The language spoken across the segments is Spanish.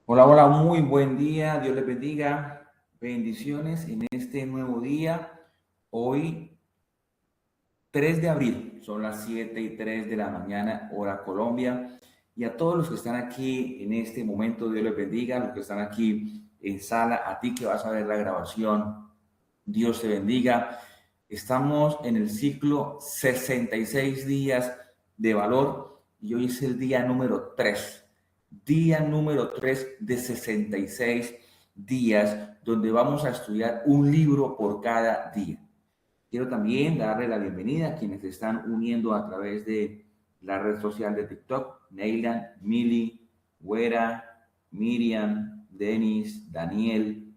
Hola, hola, muy buen día. Dios les bendiga. Bendiciones en este nuevo día. Hoy, 3 de abril, son las 7:03 de la mañana, hora Colombia. Y a todos los que están aquí en este momento, Dios les bendiga. Los que están aquí en sala, a ti que vas a ver la grabación, Dios te bendiga. Estamos en el ciclo 66 días de valor y hoy es el día número 3. Día número 3 de 66 días donde vamos a estudiar un libro por cada día. Quiero también darle la bienvenida a quienes se están uniendo a través de la red social de TikTok. Neylan, Mili, Güera, Miriam, Denis, Daniel,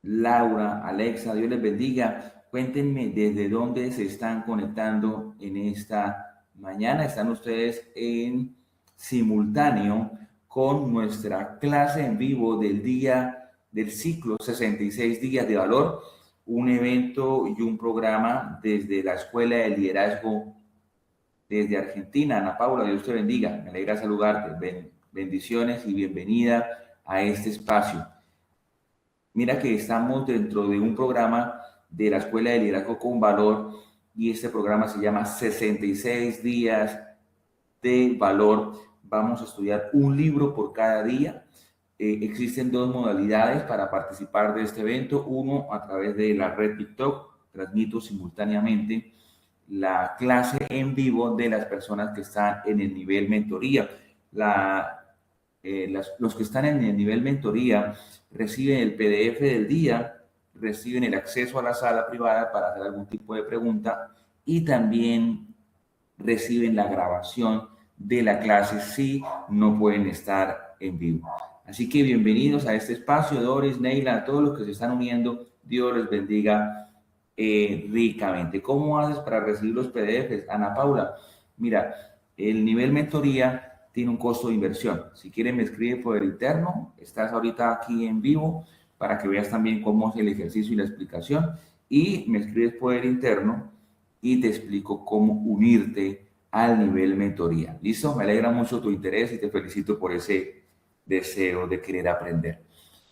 Laura, Alexa, Dios les bendiga. Cuéntenme desde dónde se están conectando en esta mañana. Están ustedes en simultáneo con nuestra clase en vivo del día del ciclo 66 días de valor, un evento y un programa desde la Escuela de Liderazgo desde Argentina. Ana Paula, Dios te bendiga. Me alegra saludarte. Bendiciones y bienvenida a este espacio. Mira que estamos dentro de un programa de la Escuela de Liderazgo con Valor y este programa se llama 66 días de valor. Vamos a estudiar un libro por cada día. Existen dos modalidades para participar de este evento. Uno, a través de la red TikTok, transmito simultáneamente la clase en vivo de las personas que están en el nivel mentoría. Los que están en el nivel mentoría reciben el PDF del día, reciben el acceso a la sala privada para hacer algún tipo de pregunta y también reciben la grabación de la clase si no pueden estar en vivo. Así que bienvenidos a este espacio, Doris, Neila, a todos los que se están uniendo. Dios les bendiga ricamente. ¿Cómo haces para recibir los PDFs? Ana Paula, mira, el nivel mentoría tiene un costo de inversión. Si quieres me escribe por el interno, estás ahorita aquí en vivo para que veas también cómo es el ejercicio y la explicación y me escribes por el interno y te explico cómo unirte al nivel mentoría. ¿Listo? Me alegra mucho tu interés y te felicito por ese deseo de querer aprender.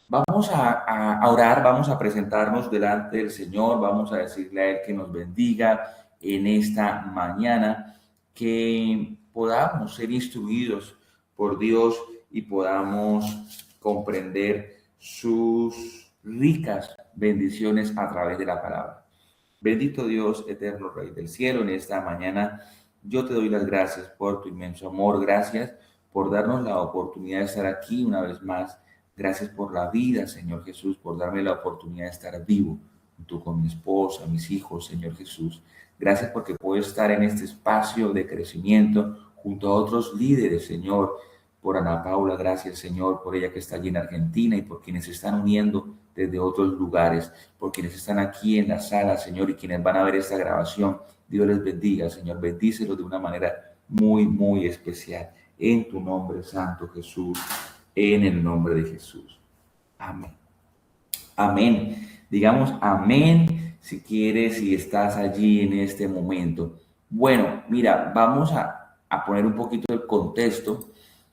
Vamos a orar, vamos a presentarnos delante del Señor, vamos a decirle a Él que nos bendiga en esta mañana, que podamos ser instruidos por Dios y podamos comprender sus ricas bendiciones a través de la palabra. Bendito Dios, eterno Rey del cielo, en esta mañana yo te doy las gracias por tu inmenso amor, gracias por darnos la oportunidad de estar aquí una vez más. Gracias por la vida, Señor Jesús, por darme la oportunidad de estar vivo junto con mi esposa, mis hijos, Señor Jesús. Gracias porque puedo estar en este espacio de crecimiento junto a otros líderes, Señor. Por Ana Paula, gracias, Señor, por ella que está allí en Argentina y por quienes se están uniendo desde otros lugares, por quienes están aquí en la sala, Señor, y quienes van a ver esta grabación. Dios les bendiga, Señor. Bendícelos de una manera muy, muy especial. En tu nombre, Santo Jesús, en el nombre de Jesús. Amén. Amén. Digamos amén si quieres, si estás allí en este momento. Bueno, mira, vamos a poner un poquito el contexto.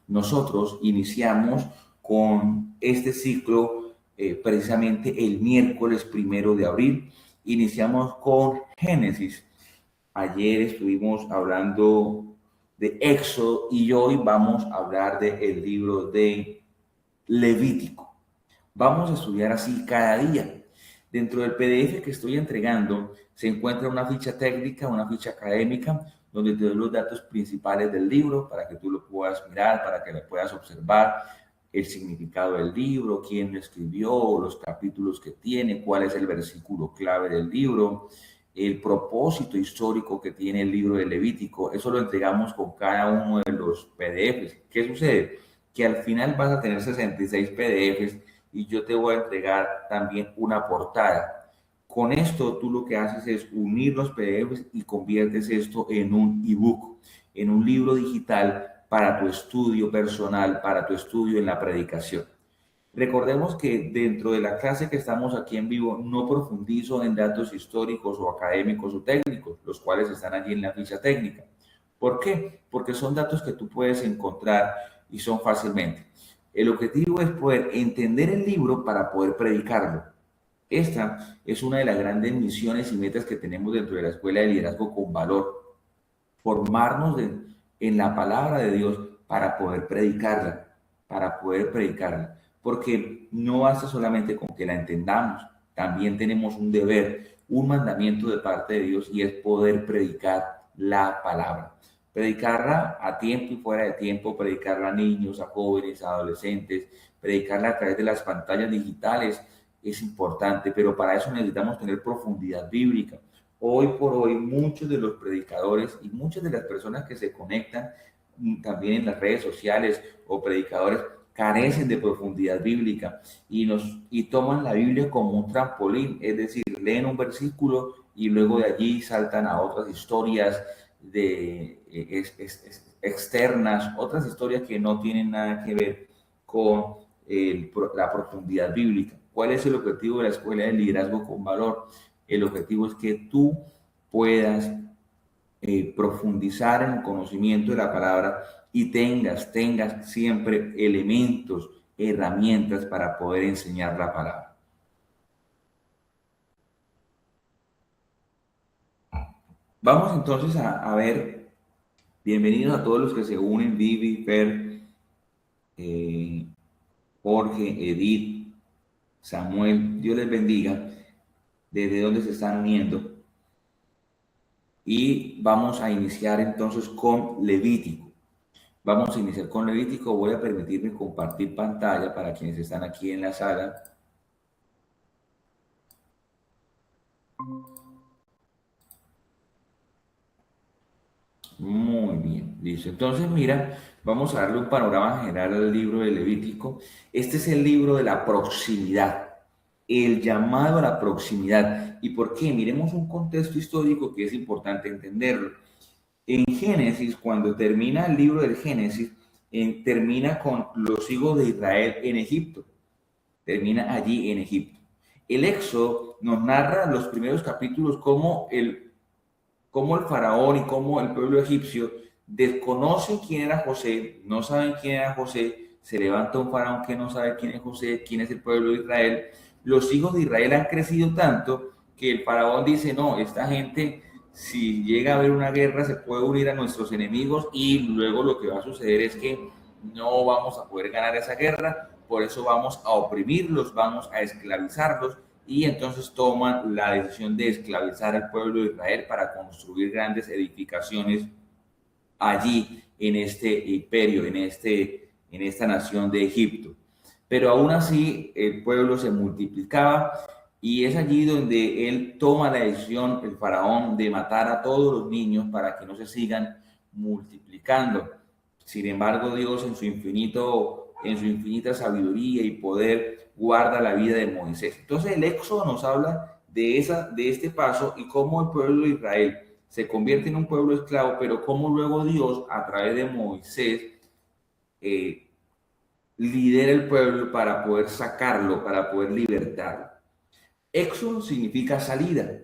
Nosotros iniciamos con este ciclo precisamente el miércoles 1 de abril. Iniciamos con Génesis. Ayer estuvimos hablando de Éxodo y hoy vamos a hablar del libro de Levítico. Vamos a estudiar así cada día. Dentro del PDF que estoy entregando se encuentra una ficha técnica, una ficha académica, donde te doy los datos principales del libro para que tú lo puedas mirar, para que lo puedas observar, el significado del libro, quién lo escribió, los capítulos que tiene, cuál es el versículo clave del libro, el propósito histórico que tiene el libro de Levítico. Eso lo entregamos con cada uno de los PDFs. ¿Qué sucede? Que al final vas a tener 66 PDFs y yo te voy a entregar también una portada. Con esto tú lo que haces es unir los PDFs y conviertes esto en un ebook, en un libro digital para tu estudio personal, para tu estudio en la predicación. Recordemos que dentro de la clase que estamos aquí en vivo no profundizo en datos históricos o académicos o técnicos, los cuales están allí en la ficha técnica. ¿Por qué? Porque son datos que tú puedes encontrar y son fácilmente. El objetivo es poder entender el libro para poder predicarlo. Esta es una de las grandes misiones y metas que tenemos dentro de la Escuela de Liderazgo con Valor. Formarnos en la palabra de Dios para poder predicarla, porque no basta solamente con que la entendamos, también tenemos un deber, un mandamiento de parte de Dios, y es poder predicar la palabra. Predicarla a tiempo y fuera de tiempo, predicarla a niños, a jóvenes, a adolescentes, predicarla a través de las pantallas digitales es importante, pero para eso necesitamos tener profundidad bíblica. Hoy por hoy, muchos de los predicadores y muchas de las personas que se conectan también en las redes sociales o predicadores carecen de profundidad bíblica y toman la Biblia como un trampolín, es decir, leen un versículo y luego de allí saltan a otras historias externas, otras historias que no tienen nada que ver con la profundidad bíblica. ¿Cuál es el objetivo de la Escuela de Liderazgo con Valor? El objetivo es que tú puedas profundizar en el conocimiento de la palabra y tengas siempre elementos, herramientas para poder enseñar la palabra. Vamos entonces a ver, bienvenidos a todos los que se unen, Vivi, Fer, Jorge, Edith, Samuel, Dios les bendiga, desde donde se están uniendo. Y vamos a iniciar entonces con Levítico. Vamos a iniciar con Levítico. Voy a permitirme compartir pantalla para quienes están aquí en la sala. Muy bien, listo. Entonces, mira, vamos a darle un panorama general al libro de Levítico. Este es el libro de la proximidad, el llamado a la proximidad. ¿Y por qué? Miremos un contexto histórico que es importante entenderlo. En Génesis, cuando termina el libro del Génesis, termina con los hijos de Israel en Egipto. Termina allí en Egipto. El Éxodo nos narra los primeros capítulos cómo el faraón y cómo el pueblo egipcio desconocen quién era José, no saben quién era José, se levanta un faraón que no sabe quién es José, quién es el pueblo de Israel. Los hijos de Israel han crecido tanto que el faraón dice, no, esta gente, si llega a haber una guerra, se puede unir a nuestros enemigos y luego lo que va a suceder es que no vamos a poder ganar esa guerra, por eso vamos a oprimirlos, vamos a esclavizarlos, y entonces toman la decisión de esclavizar al pueblo de Israel para construir grandes edificaciones allí en este imperio, en esta nación de Egipto. Pero aún así el pueblo se multiplicaba y es allí donde él toma la decisión, el faraón, de matar a todos los niños para que no se sigan multiplicando. Sin embargo, Dios en su infinita sabiduría y poder guarda la vida de Moisés. Entonces el Éxodo nos habla de este paso y cómo el pueblo de Israel se convierte en un pueblo esclavo, pero cómo luego Dios, a través de Moisés, lidera el pueblo para poder sacarlo, para poder libertarlo. Éxodo significa salida.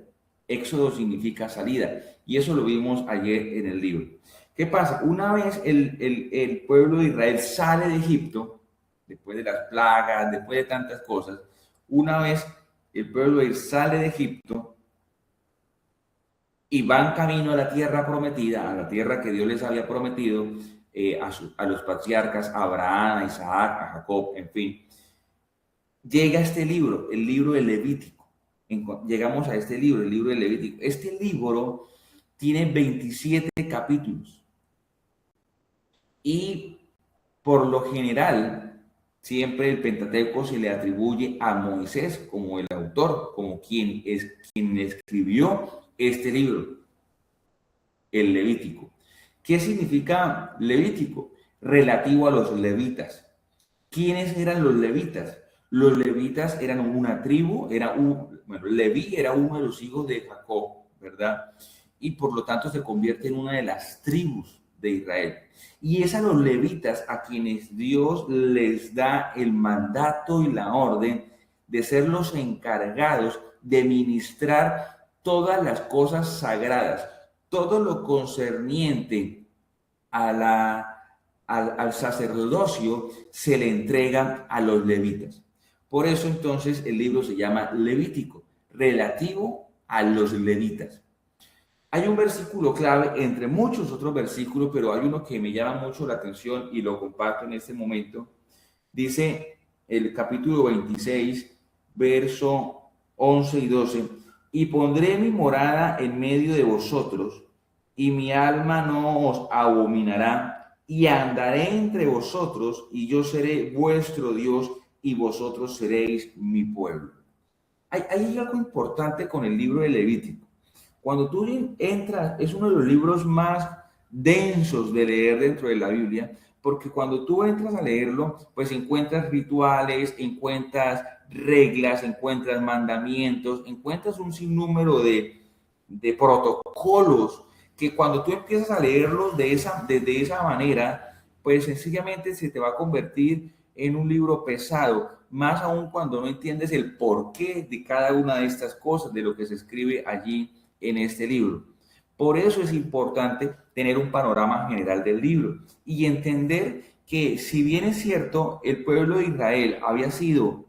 Éxodo significa salida. Y eso lo vimos ayer en el libro. ¿Qué pasa? Una vez el pueblo de Israel sale de Egipto, después de las plagas, después de tantas cosas, una vez el pueblo de Israel sale de Egipto y van camino a la tierra prometida, a la tierra que Dios les había prometido a los patriarcas, a Abraham, a Isaac, a Jacob, en fin. Llega este libro, el libro de Levítico. Llegamos a este libro, el libro de Levítico. Este libro tiene 27 capítulos. Y por lo general, siempre el Pentateuco se le atribuye a Moisés como el autor, como quien escribió este libro, el Levítico. ¿Qué significa Levítico? Relativo a los levitas. ¿Quiénes eran los levitas? Los levitas eran una tribu, Leví era uno de los hijos de Jacob, ¿verdad? Y por lo tanto se convierte en una de las tribus de Israel. Y es a los levitas a quienes Dios les da el mandato y la orden de ser los encargados de ministrar todas las cosas sagradas, todo lo concerniente a al sacerdocio se le entrega a los levitas. Por eso entonces el libro se llama Levítico, relativo a los levitas. Hay un versículo clave entre muchos otros versículos, pero hay uno que me llama mucho la atención y lo comparto en este momento. Dice el capítulo 26, verso 11 y 12, y pondré mi morada en medio de vosotros, y mi alma no os abominará, y andaré entre vosotros, y yo seré vuestro Dios, y vosotros seréis mi pueblo. Hay algo importante con el libro de Levítico. Cuando tú entras, es uno de los libros más densos de leer dentro de la Biblia, porque cuando tú entras a leerlo, pues encuentras rituales, encuentras reglas, encuentras mandamientos, encuentras un sinnúmero de protocolos que cuando tú empiezas a leerlos de esa manera, pues sencillamente se te va a convertir en un libro pesado, más aún cuando no entiendes el porqué de cada una de estas cosas, de lo que se escribe allí en este libro. Por eso es importante tener un panorama general del libro y entender que si bien es cierto, el pueblo de Israel había sido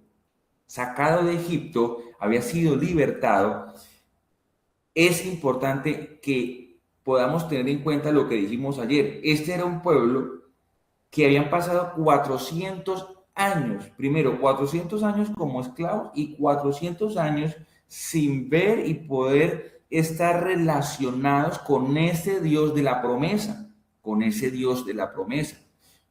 sacado de Egipto, había sido libertado, es importante que podamos tener en cuenta lo que dijimos ayer. Este era un pueblo que habían pasado 400 años, primero 400 años como esclavos y 400 años sin ver y poder estar relacionados con ese Dios de la promesa, con ese Dios de la promesa.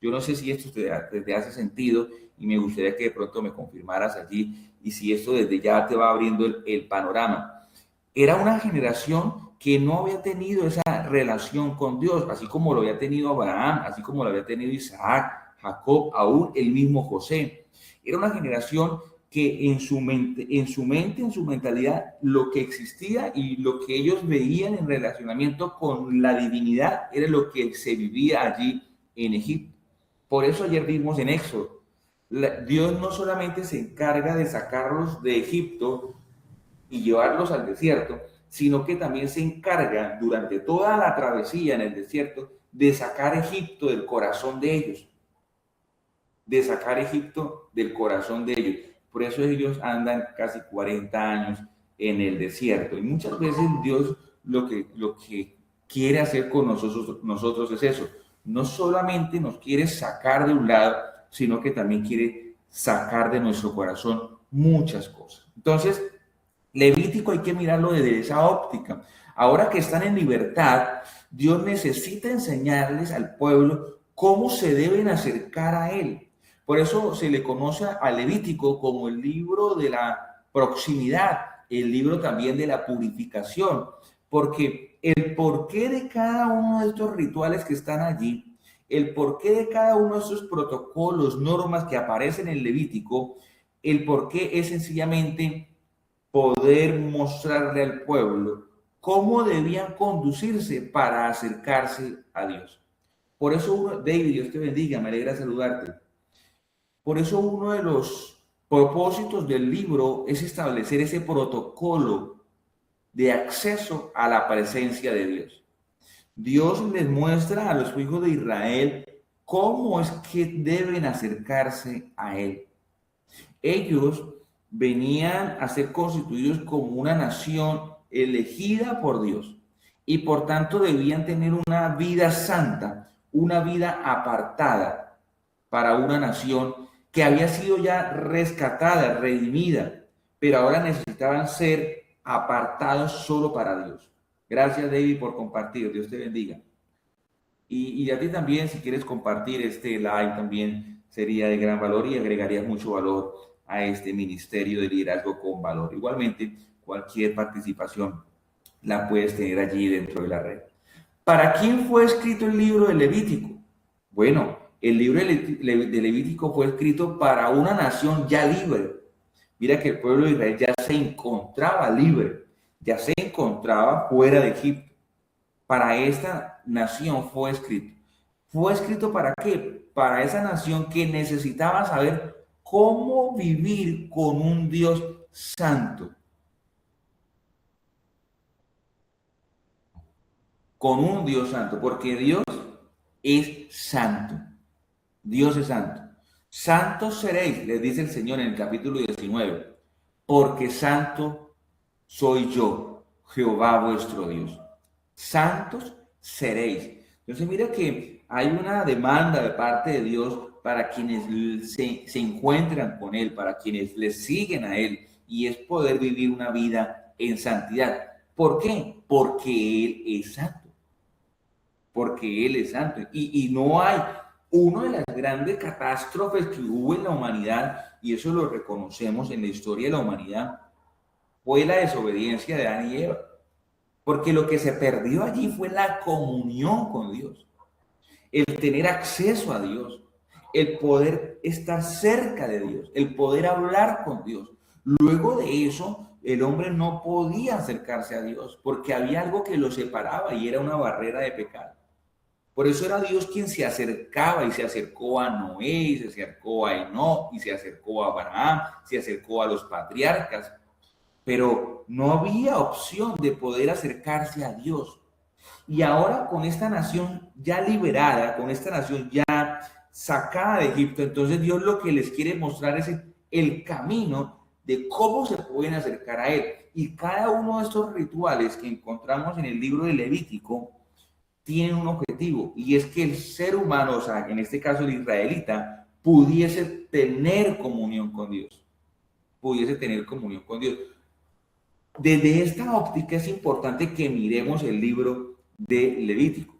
Yo no sé si esto te hace sentido y me gustaría que de pronto me confirmaras allí y si esto desde ya te va abriendo el panorama. Era una generación que no había tenido esa relación con Dios, así como lo había tenido Abraham, así como lo había tenido Isaac, Jacob, aún el mismo José. Era una generación que en su mente, en su mentalidad, lo que existía y lo que ellos veían en relacionamiento con la divinidad era lo que se vivía allí en Egipto. Por eso ayer vimos en Éxodo, Dios no solamente se encarga de sacarlos de Egipto y llevarlos al desierto, sino que también se encarga durante toda la travesía en el desierto de sacar Egipto del corazón de ellos, de sacar Egipto del corazón de ellos. Por eso ellos andan casi 40 años en el desierto. Y muchas veces Dios lo que quiere hacer con nosotros es eso. No solamente nos quiere sacar de un lado, sino que también quiere sacar de nuestro corazón muchas cosas. Entonces, Levítico hay que mirarlo desde esa óptica. Ahora que están en libertad, Dios necesita enseñarles al pueblo cómo se deben acercar a Él. Por eso se le conoce a Levítico como el libro de la proximidad, el libro también de la purificación, porque el porqué de cada uno de estos rituales que están allí, el porqué de cada uno de estos protocolos, normas que aparecen en Levítico, el porqué es sencillamente poder mostrarle al pueblo cómo debían conducirse para acercarse a Dios. Por eso, David, Dios te bendiga, me alegra saludarte. Por eso uno de los propósitos del libro es establecer ese protocolo de acceso a la presencia de Dios. Dios les muestra a los hijos de Israel cómo es que deben acercarse a Él. Ellos venían a ser constituidos como una nación elegida por Dios y por tanto debían tener una vida santa, una vida apartada para una nación que había sido ya rescatada, redimida, pero ahora necesitaban ser apartados solo para Dios. Gracias, David, por compartir. Dios te bendiga. Y a ti también, si quieres compartir este live, también sería de gran valor y agregarías mucho valor a este ministerio de liderazgo con valor. Igualmente, cualquier participación la puedes tener allí dentro de la red. ¿Para quién fue escrito el libro de Levítico? Bueno, el libro de Levítico fue escrito para una nación ya libre. Mira que el pueblo de Israel ya se encontraba libre, ya se encontraba fuera de Egipto. Para esta nación fue escrito. ¿Fue escrito para qué? Para esa nación que necesitaba saber cómo vivir con un Dios santo. Con un Dios santo, porque Dios es santo. Dios es santo. Santos seréis, les dice el Señor en el capítulo 19, porque santo soy yo, Jehová vuestro Dios. Santos seréis. Entonces mira que hay una demanda de parte de Dios para quienes se encuentran con Él, para quienes le siguen a Él, y es poder vivir una vida en santidad. ¿Por qué? Porque Él es santo. Porque Él es santo. Y no hay una de las grandes catástrofes que hubo en la humanidad, y eso lo reconocemos en la historia de la humanidad, fue la desobediencia de Adán y Eva. Porque lo que se perdió allí fue la comunión con Dios, el tener acceso a Dios, el poder estar cerca de Dios, el poder hablar con Dios. Luego de eso, el hombre no podía acercarse a Dios porque había algo que lo separaba y era una barrera de pecado. Por eso era Dios quien se acercaba y se acercó a Noé, y se acercó a Enoc, y se acercó a Abraham, se acercó a los patriarcas, pero no había opción de poder acercarse a Dios. Y ahora con esta nación ya liberada, con esta nación ya sacada de Egipto, entonces Dios lo que les quiere mostrar es el camino de cómo se pueden acercar a Él. Y cada uno de estos rituales que encontramos en el libro de Levítico tienen un objetivo, y es que el ser humano, o sea, en este caso el israelita, pudiese tener comunión con Dios. Pudiese tener comunión con Dios. Desde esta óptica es importante que miremos el libro de Levítico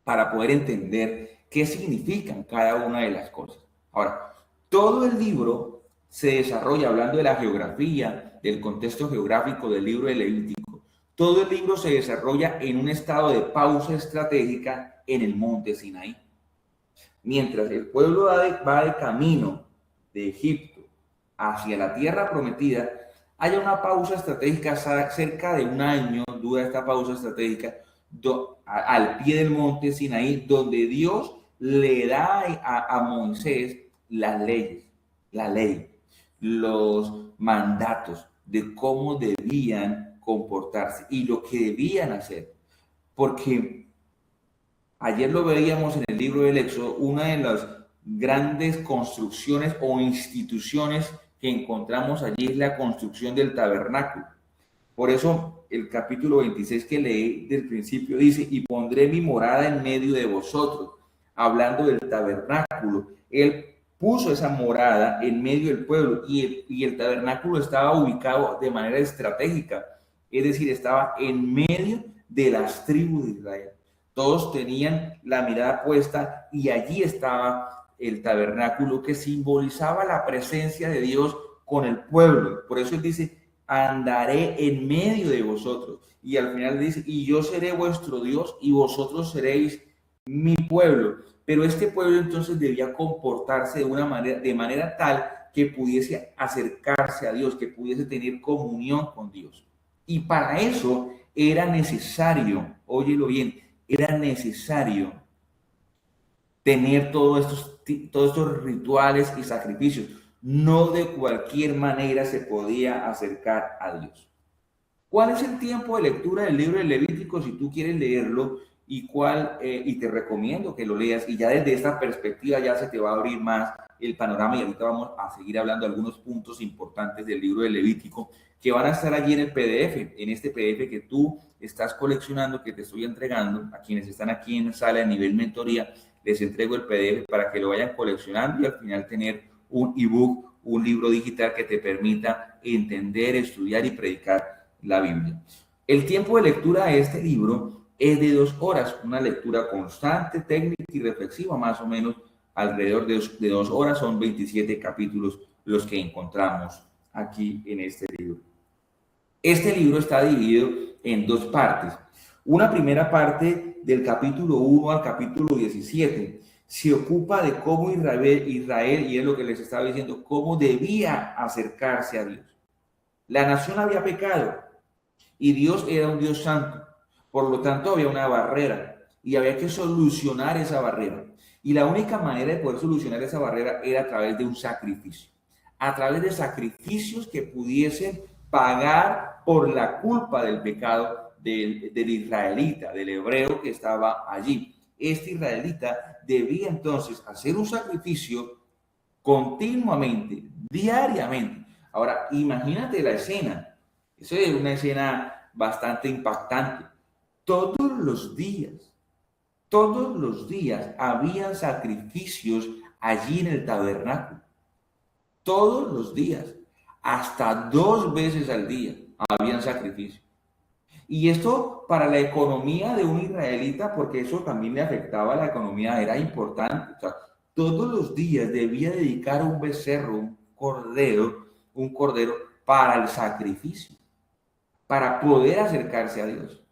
para poder entender qué significan cada una de las cosas. Ahora, todo el libro se desarrolla hablando de la geografía, del contexto geográfico del libro de Levítico. Todo el libro se desarrolla en un estado de pausa estratégica en el monte Sinaí. Mientras el pueblo va de camino de Egipto hacia la tierra prometida, hay una pausa estratégica cerca de un año, dura esta pausa estratégica, al pie del monte Sinaí, donde Dios le da a Moisés las leyes, la ley, los mandatos de cómo debían comportarse y lo que debían hacer. Porque ayer lo veíamos en el libro del Éxodo, una de las grandes construcciones o instituciones que encontramos allí es la construcción del tabernáculo. Por eso el capítulo 26 que leí del principio dice, y pondré mi morada en medio de vosotros, hablando del tabernáculo. Él puso esa morada en medio del pueblo y el tabernáculo estaba ubicado de manera estratégica, es decir, estaba en medio de las tribus de Israel. Todos tenían la mirada puesta y allí estaba el tabernáculo que simbolizaba la presencia de Dios con el pueblo. Por eso él dice, andaré en medio de vosotros. Y al final dice, y yo seré vuestro Dios y vosotros seréis mi pueblo. Pero este pueblo entonces debía comportarse de manera tal que pudiese acercarse a Dios, que pudiese tener comunión con Dios. Y para eso era necesario, óyelo bien, era necesario tener todos estos rituales y sacrificios. No de cualquier manera se podía acercar a Dios. ¿Cuál es el tiempo de lectura del libro de Levítico si tú quieres leerlo? Y te recomiendo que lo leas, y ya desde esta perspectiva ya se te va a abrir más el panorama, y ahorita vamos a seguir hablando de algunos puntos importantes del libro de Levítico que van a estar allí en el PDF, en este PDF que tú estás coleccionando, que te estoy entregando a quienes están aquí en sala de nivel mentoría. Les entrego el PDF para que lo vayan coleccionando y al final tener un ebook, un libro digital que te permita entender, estudiar y predicar la Biblia. El tiempo de lectura de este libro es de 2 horas, una lectura constante, técnica y reflexiva, más o menos alrededor de 2 horas. Son 27 capítulos los que encontramos aquí en este libro. Este libro está dividido en 2 partes. Una primera parte del capítulo 1 al capítulo 17 se ocupa de cómo Israel, y es lo que les estaba diciendo, cómo debía acercarse a Dios. La nación había pecado y Dios era un Dios santo. Por lo tanto, había una barrera y había que solucionar esa barrera. Y la única manera de poder solucionar esa barrera era a través de un sacrificio. A través de sacrificios que pudiesen pagar por la culpa del pecado del israelita, del hebreo que estaba allí. este israelita debía entonces hacer un sacrificio continuamente, diariamente. Ahora, imagínate la escena. Eso es una escena bastante impactante. Todos los días habían sacrificios allí en el tabernáculo. Todos los días, hasta 2 veces al día, habían sacrificios. Y esto para la economía de un israelita, porque eso también le afectaba a la economía, era importante. O sea, todos los días debía dedicar un becerro, un cordero para el sacrificio, para poder acercarse a Dios.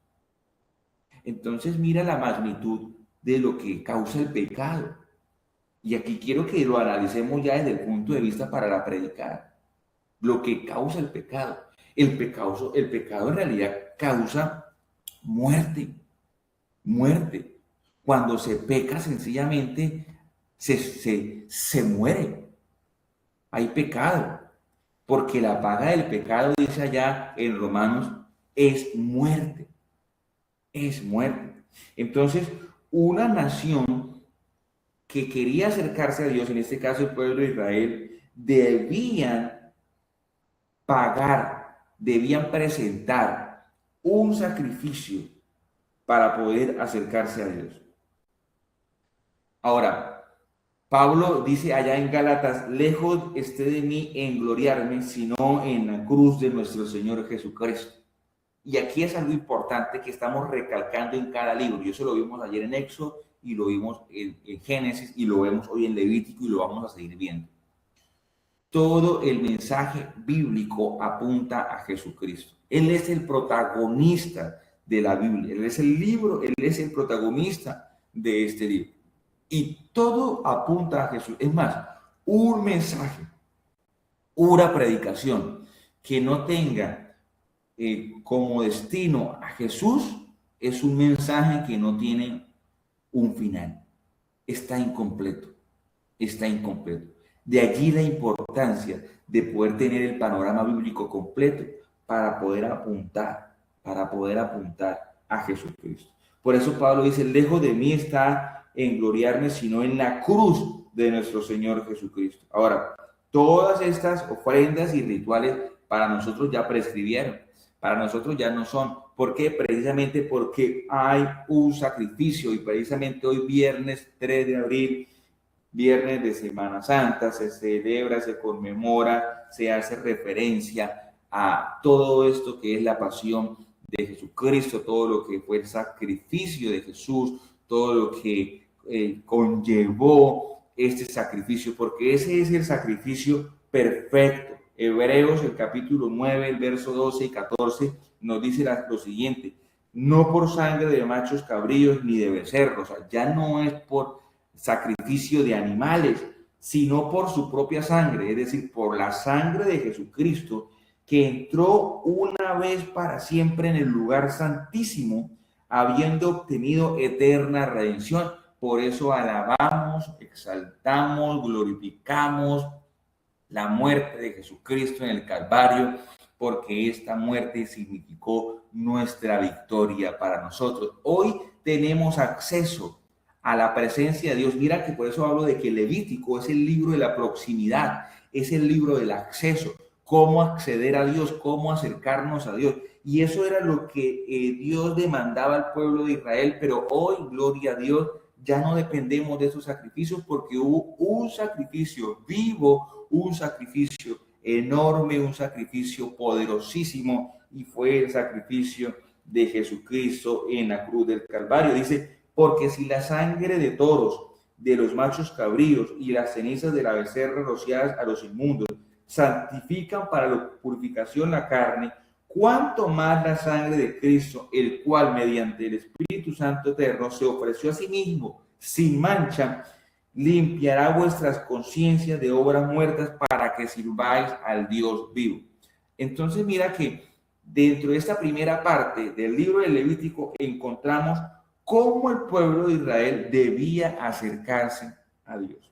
Entonces mira la magnitud de lo que causa el pecado. Y aquí quiero que lo analicemos ya desde el punto de vista para la predicada. Lo que causa el pecado. El pecado en realidad causa muerte. Muerte. Cuando se peca, sencillamente se muere. Hay pecado. Porque la paga del pecado, dice allá en Romanos, es muerte. Es muerte. Entonces, una nación que quería acercarse a Dios, en este caso el pueblo de Israel, debían pagar, debían presentar un sacrificio para poder acercarse a Dios. Ahora, Pablo dice allá en Gálatas, lejos esté de mí engloriarme, sino en la cruz de nuestro Señor Jesucristo. Y aquí es algo importante que estamos recalcando en cada libro. Y eso lo vimos ayer en Éxodo y lo vimos en Génesis y lo vemos hoy en Levítico y lo vamos a seguir viendo. Todo el mensaje bíblico apunta a Jesucristo. Él es el protagonista de la Biblia. Él es el libro, él es el protagonista de este libro. Y todo apunta a Jesús. Es más, un mensaje, una predicación que no tenga como destino a Jesús es un mensaje que no tiene un final. Está incompleto. Está incompleto. De allí la importancia de poder tener el panorama bíblico completo para poder apuntar a Jesucristo. Por eso Pablo dice, lejos de mí está engloriarme, sino en la cruz de nuestro Señor Jesucristo. Ahora, todas estas ofrendas y rituales para nosotros ya prescribieron, para nosotros ya no son. ¿Por qué? Precisamente porque hay un sacrificio y precisamente hoy viernes 3 de abril, viernes de Semana Santa, se celebra, se conmemora, se hace referencia a todo esto que es la pasión de Jesucristo, todo lo que fue el sacrificio de Jesús, todo lo que conllevó este sacrificio, porque ese es el sacrificio perfecto. Hebreos, el capítulo 9, el verso 12 y 14, nos dice lo siguiente, no por sangre de machos cabríos ni de becerros, o sea, ya no es por sacrificio de animales, sino por su propia sangre, es decir, por la sangre de Jesucristo, que entró una vez para siempre en el lugar santísimo, habiendo obtenido eterna redención. Por eso alabamos, exaltamos, glorificamos la muerte de Jesucristo en el Calvario, porque esta muerte significó nuestra victoria para nosotros. Hoy tenemos acceso a la presencia de Dios. Mira que por eso hablo de que Levítico es el libro de la proximidad, es el libro del acceso, cómo acceder a Dios, cómo acercarnos a Dios. Y eso era lo que Dios demandaba al pueblo de Israel, pero hoy, gloria a Dios, ya no dependemos de esos sacrificios porque hubo un sacrificio vivo, un sacrificio enorme, un sacrificio poderosísimo, y fue el sacrificio de Jesucristo en la cruz del Calvario. Dice, porque si la sangre de toros, de los machos cabríos y las cenizas de la becerra rociadas a los inmundos santifican para la purificación la carne, cuánto más la sangre de Cristo, el cual mediante el Espíritu Santo eterno se ofreció a sí mismo sin mancha, limpiará vuestras conciencias de obras muertas para que sirváis al Dios vivo. Entonces mira que dentro de esta primera parte del libro de Levítico encontramos cómo el pueblo de Israel debía acercarse a Dios.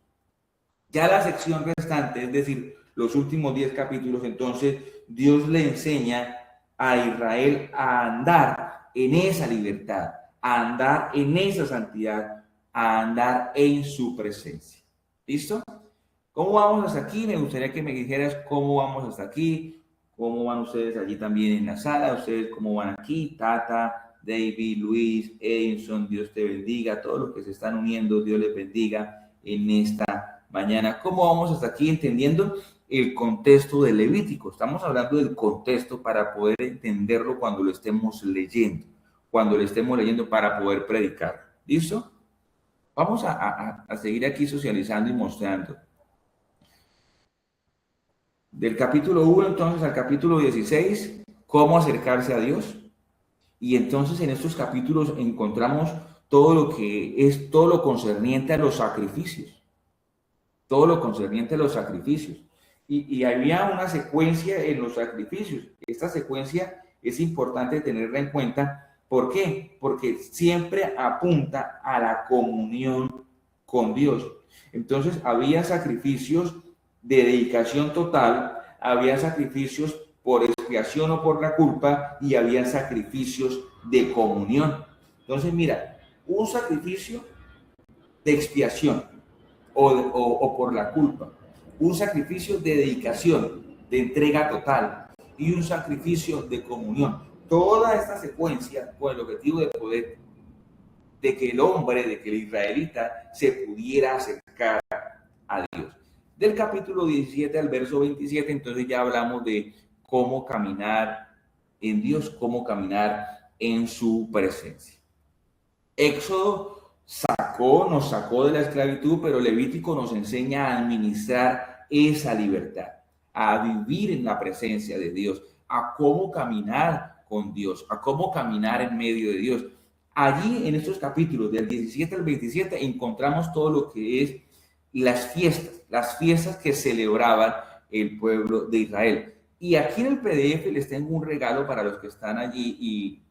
Ya la sección restante, es decir, los últimos 10 capítulos, entonces Dios le enseña a Israel a andar en esa libertad, a andar en esa santidad, a andar en su presencia. ¿Listo? ¿Cómo vamos hasta aquí? Me gustaría que me dijeras cómo vamos hasta aquí, cómo van ustedes allí también en la sala, ustedes cómo van aquí, Tata, David, Luis, Edinson, Dios te bendiga, todos los que se están uniendo, Dios les bendiga en esta mañana. ¿Cómo vamos hasta aquí entendiendo el contexto del Levítico? Estamos hablando del contexto para poder entenderlo cuando lo estemos leyendo, para poder predicar. ¿Listo? Vamos a seguir aquí socializando y mostrando. Del capítulo 1 entonces al capítulo 16, cómo acercarse a Dios. Y entonces en estos capítulos encontramos todo lo que es todo lo concerniente a los sacrificios. Todo lo concerniente a los sacrificios. Y había una secuencia en los sacrificios. Esta secuencia es importante tenerla en cuenta. ¿Por qué? Porque siempre apunta a la comunión con Dios. Entonces había sacrificios de dedicación total, había sacrificios por expiación o por la culpa y había sacrificios de comunión. Entonces mira, un sacrificio de expiación o por la culpa, un sacrificio de dedicación, de entrega total y un sacrificio de comunión. Toda esta secuencia con el objetivo de poder, de que el hombre, de que el israelita se pudiera acercar a Dios. Del capítulo 17 al verso 27, entonces ya hablamos de cómo caminar en Dios, cómo caminar en su presencia. Éxodo nos sacó de la esclavitud, pero Levítico nos enseña a administrar esa libertad, a vivir en la presencia de Dios, a cómo caminar con Dios, a cómo caminar en medio de Dios. Allí en estos capítulos del 17 al 27 encontramos todo lo que es las fiestas que celebraban el pueblo de Israel. Y aquí en el PDF les tengo un regalo para los que están allí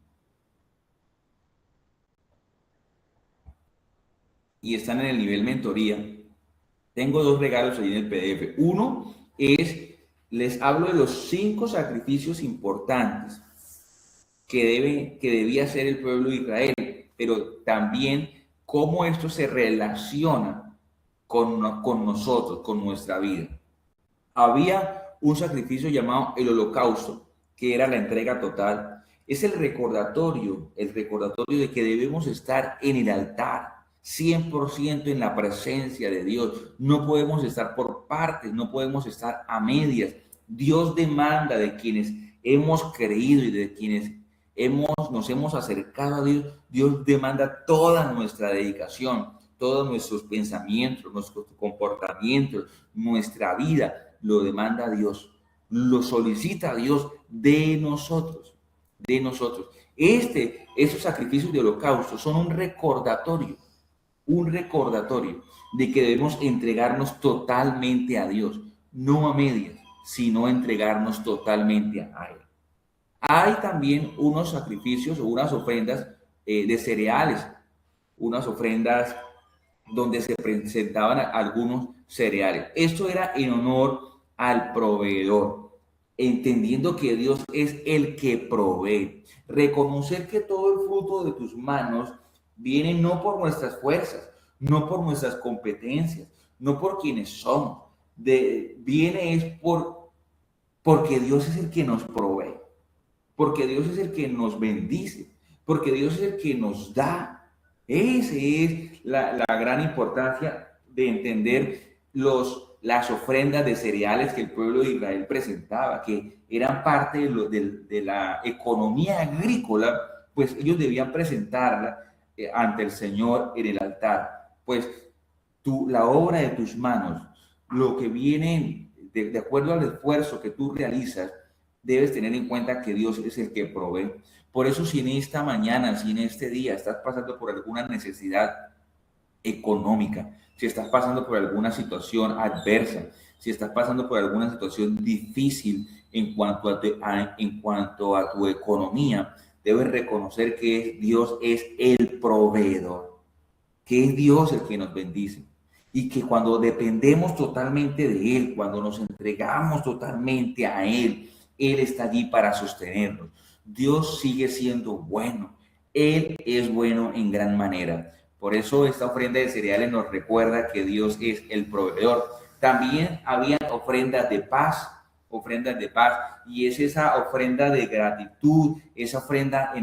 y están en el nivel mentoría. Tengo dos regalos ahí en el PDF. Uno es, les hablo de los 5 sacrificios importantes que debía hacer el pueblo de Israel, pero también cómo esto se relaciona con nosotros, con nuestra vida. Había un sacrificio llamado el holocausto, que era la entrega total. Es el recordatorio de que debemos estar en el altar, 100% en la presencia de Dios. No podemos estar por partes, no podemos estar a medias. Dios demanda de quienes hemos creído y de quienes nos hemos acercado a Dios. Dios demanda toda nuestra dedicación, todos nuestros pensamientos, nuestros comportamientos, nuestra vida. Lo demanda a Dios, lo solicita a Dios de nosotros, de nosotros. Esos sacrificios de holocausto son un recordatorio de que debemos entregarnos totalmente a Dios, no a medias, sino entregarnos totalmente a Él. Hay también unos sacrificios o unas ofrendas de cereales, unas ofrendas donde se presentaban algunos cereales. Esto era en honor al proveedor, entendiendo que Dios es el que provee. Reconocer que todo el fruto de tus manos viene no por nuestras fuerzas, no por nuestras competencias, no por quienes somos. Viene es porque Dios es el que nos provee, porque Dios es el que nos bendice, porque Dios es el que nos da. Esa es la gran importancia de entender las ofrendas de cereales que el pueblo de Israel presentaba, que eran parte de la economía agrícola, pues ellos debían presentarla ante el Señor en el altar. Pues la obra de tus manos, lo que viene de acuerdo al esfuerzo que tú realizas, debes tener en cuenta que Dios es el que provee. Por eso, si en esta mañana, si en este día estás pasando por alguna necesidad económica, si estás pasando por alguna situación adversa, si estás pasando por alguna situación difícil en cuanto a tu economía, debes reconocer que Dios es el proveedor, que es Dios el que nos bendice. Y que cuando dependemos totalmente de Él, cuando nos entregamos totalmente a Él, Él está allí para sostenernos. Dios sigue siendo bueno. Él es bueno en gran manera. Por eso esta ofrenda de cereales nos recuerda que Dios es el proveedor. También había ofrendas de paz, y es esa ofrenda de gratitud, esa ofrenda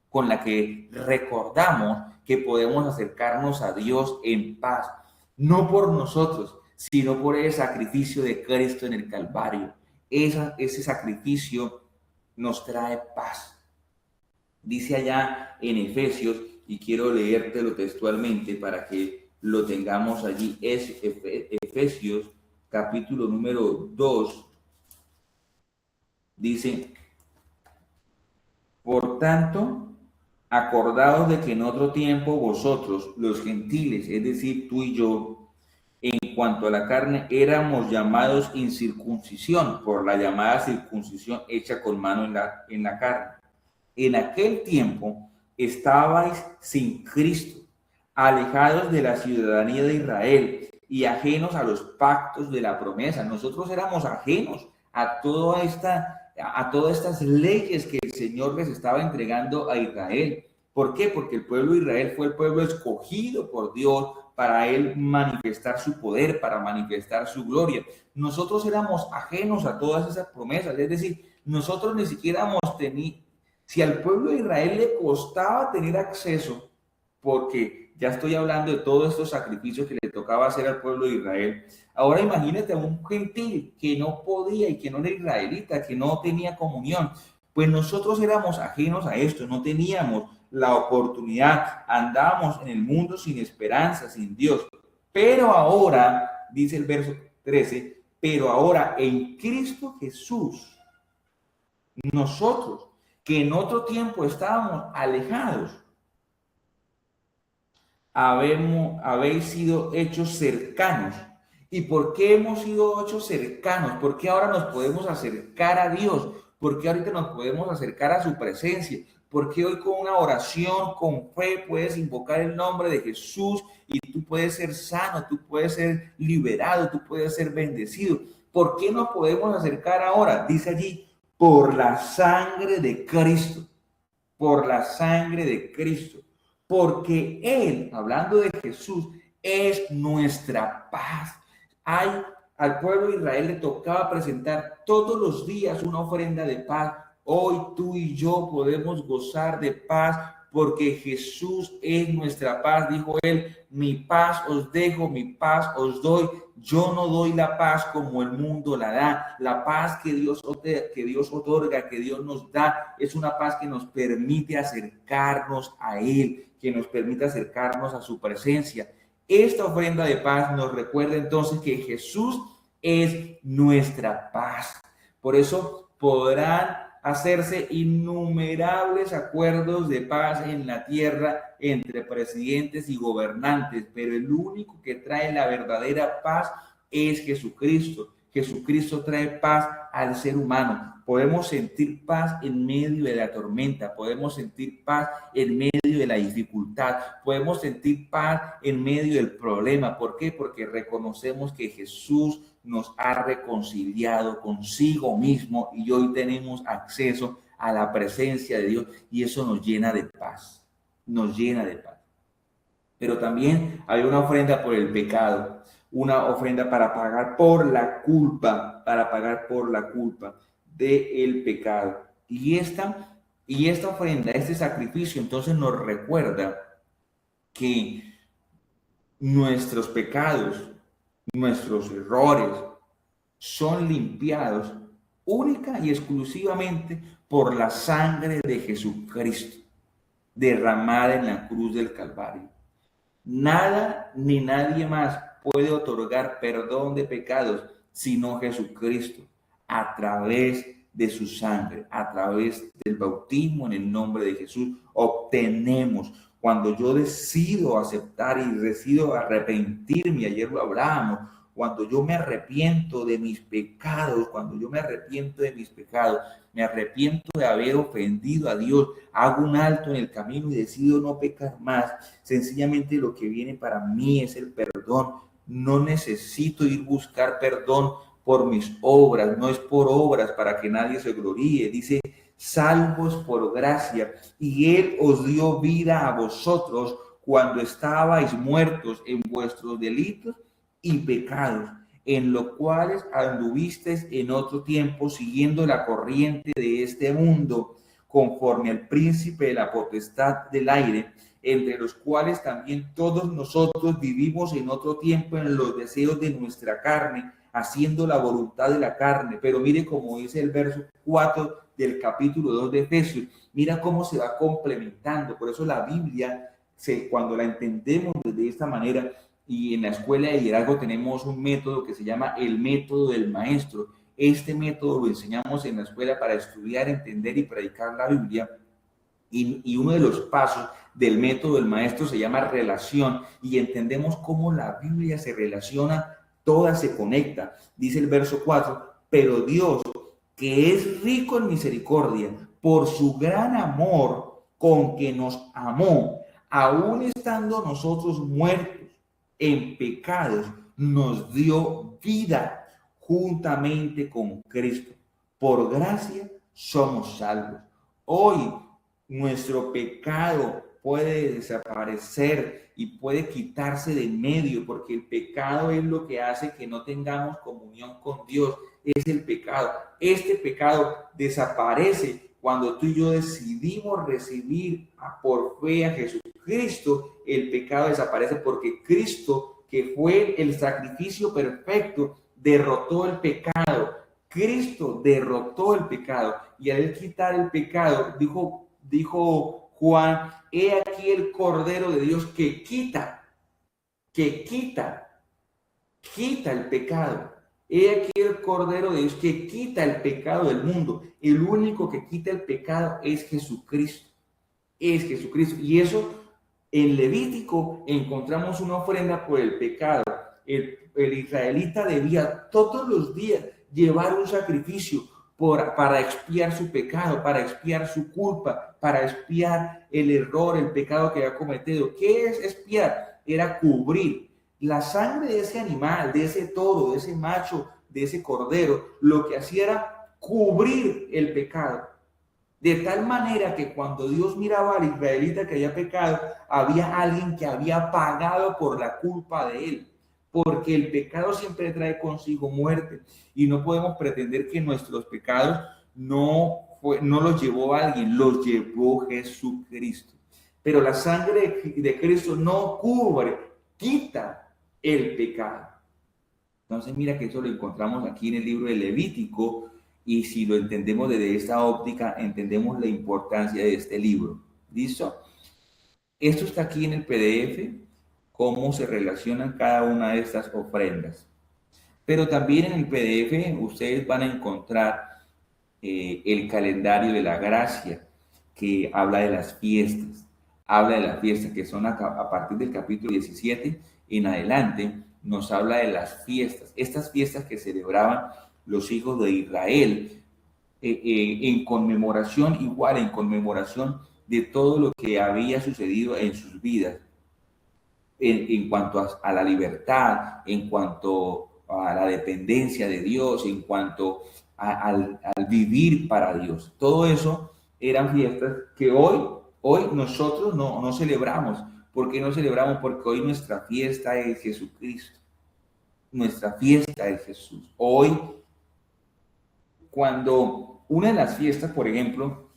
con la que recordamos que podemos acercarnos a Dios en paz, no por nosotros, sino por el sacrificio de Cristo en el Calvario. Ese sacrificio nos trae paz. Dice allá en Efesios, y quiero leértelo textualmente para que lo tengamos allí, es Efesios capítulo número 2, dice: por tanto, acordaos de que en otro tiempo vosotros, los gentiles, es decir, tú y yo, en cuanto a la carne, éramos llamados incircuncisión por la llamada circuncisión hecha con mano en la carne. En aquel tiempo estabais sin Cristo, alejados de la ciudadanía de Israel y ajenos a los pactos de la promesa. Nosotros éramos ajenos a todas estas leyes que el Señor les estaba entregando a Israel. ¿Por qué? Porque el pueblo de Israel fue el pueblo escogido por Dios para él manifestar su poder, para manifestar su gloria. Nosotros éramos ajenos a todas esas promesas, es decir, nosotros ni siquiera hemos tenido, si al pueblo de Israel le costaba tener acceso, porque ya estoy hablando de todos estos sacrificios que le tocaba hacer al pueblo de Israel, ahora imagínate a un gentil que no podía y que no era israelita, que no tenía comunión. Pues nosotros éramos ajenos a esto, no teníamos la oportunidad, andábamos en el mundo sin esperanza, sin Dios. Pero ahora, dice el verso 13, pero ahora en Cristo Jesús, nosotros que en otro tiempo estábamos alejados, habéis sido hechos cercanos. ¿Y por qué hemos sido hechos cercanos? ¿Por qué ahora nos podemos acercar a Dios? ¿Por qué ahorita nos podemos acercar a su presencia? ¿Por qué hoy con una oración, con fe, puedes invocar el nombre de Jesús y tú puedes ser sano, tú puedes ser liberado, tú puedes ser bendecido? ¿Por qué nos podemos acercar ahora? Dice allí, por la sangre de Cristo, por la sangre de Cristo. Porque Él, hablando de Jesús, es nuestra paz. Al pueblo de Israel le tocaba presentar todos los días una ofrenda de paz. Hoy tú y yo podemos gozar de paz porque Jesús es nuestra paz. Dijo Él, mi paz os dejo, mi paz os doy. Yo no doy la paz como el mundo la da. La paz que Dios otorga, que Dios nos da, es una paz que nos permite acercarnos a Él, que nos permite acercarnos a su presencia. Esta ofrenda de paz nos recuerda entonces que Jesús es nuestra paz. Por eso podrán hacerse innumerables acuerdos de paz en la tierra entre presidentes y gobernantes, pero el único que trae la verdadera paz es Jesucristo. Jesucristo trae paz al ser humano. Podemos sentir paz en medio de la tormenta, podemos sentir paz en medio de la dificultad, podemos sentir paz en medio del problema. ¿Por qué? Porque reconocemos que Jesús nos ha reconciliado consigo mismo y hoy tenemos acceso a la presencia de Dios y eso nos llena de paz, nos llena de paz. Pero también hay una ofrenda por el pecado, una ofrenda para pagar por la culpa, del pecado. Y esta ofrenda, este sacrificio, entonces nos recuerda que nuestros pecados, nuestros errores son limpiados única y exclusivamente por la sangre de Jesucristo derramada en la cruz del Calvario. Nada ni nadie más puede otorgar perdón de pecados sino Jesucristo a través de su sangre, a través del bautismo en el nombre de Jesús obtenemos. Cuando yo decido aceptar y decido arrepentirme, ayer lo hablábamos, cuando yo me arrepiento de mis pecados, me arrepiento de haber ofendido a Dios, hago un alto en el camino y decido no pecar más. Sencillamente lo que viene para mí es el perdón. No necesito ir a buscar perdón por mis obras, no es por obras para que nadie se gloríe. Dice, salvos por gracia, y Él os dio vida a vosotros cuando estabais muertos en vuestros delitos y pecados, en los cuales anduvisteis en otro tiempo, siguiendo la corriente de este mundo, conforme al príncipe de la potestad del aire, entre los cuales también todos nosotros vivimos en otro tiempo en los deseos de nuestra carne, haciendo la voluntad de la carne. Pero mire cómo dice el verso 4 del capítulo 2 de Efesios, mira cómo se va complementando. Por eso la Biblia, cuando la entendemos de esta manera, y en la escuela de liderazgo tenemos un método que se llama el método del maestro. Este método lo enseñamos en la escuela para estudiar, entender y predicar la Biblia. Y uno de los pasos del método del maestro se llama relación, y entendemos cómo la Biblia se relaciona, toda se conecta. Dice el verso 4, pero Dios, que es rico en misericordia, por su gran amor con que nos amó, aún estando nosotros muertos en pecados, nos dio vida juntamente con Cristo. Por gracia somos salvos. Hoy nuestro pecado puede desaparecer y puede quitarse de en medio, porque el pecado es lo que hace que no tengamos comunión con Dios. Es el pecado. Este pecado desaparece cuando tú y yo decidimos recibir por fe a Jesucristo. El pecado desaparece porque Cristo, que fue el sacrificio perfecto, derrotó el pecado. Cristo derrotó el pecado, y al él quitar el pecado, dijo Juan, he aquí el Cordero de Dios que quita el pecado. He aquí el Cordero de Dios que quita el pecado del mundo. El único que quita el pecado es Jesucristo. Es Jesucristo. Y eso, en Levítico encontramos una ofrenda por el pecado. El israelita debía todos los días llevar un sacrificio para expiar su pecado, para expiar su culpa, para expiar el error, el pecado que había cometido. ¿Qué es expiar? Era cubrir. La sangre de ese animal, de ese toro, de ese macho, de ese cordero, lo que hacía era cubrir el pecado. De tal manera que cuando Dios miraba al israelita que había pecado, había alguien que había pagado por la culpa de él. Porque el pecado siempre trae consigo muerte, y no podemos pretender que nuestros pecados no los llevó alguien, los llevó Jesucristo. Pero la sangre de Cristo no cubre, quita el pecado. Entonces mira que eso lo encontramos aquí en el libro de Levítico, y si lo entendemos desde esta óptica, entendemos la importancia de este libro. ¿Listo? Esto está aquí en el PDF, cómo se relacionan cada una de estas ofrendas. Pero también en el PDF ustedes van a encontrar el calendario de la gracia, que habla de las fiestas. Habla de las fiestas que son a partir del capítulo 17 en adelante, nos habla de las fiestas. Estas fiestas que celebraban los hijos de Israel en conmemoración, igual en conmemoración de todo lo que había sucedido en sus vidas. En cuanto a la libertad, en cuanto a la dependencia de Dios, en cuanto al vivir para Dios. Todo eso eran fiestas que hoy nosotros no celebramos. ¿Por qué no celebramos? Porque hoy nuestra fiesta es Jesucristo. Nuestra fiesta es Jesús. Hoy, cuando una de las fiestas, por ejemplo,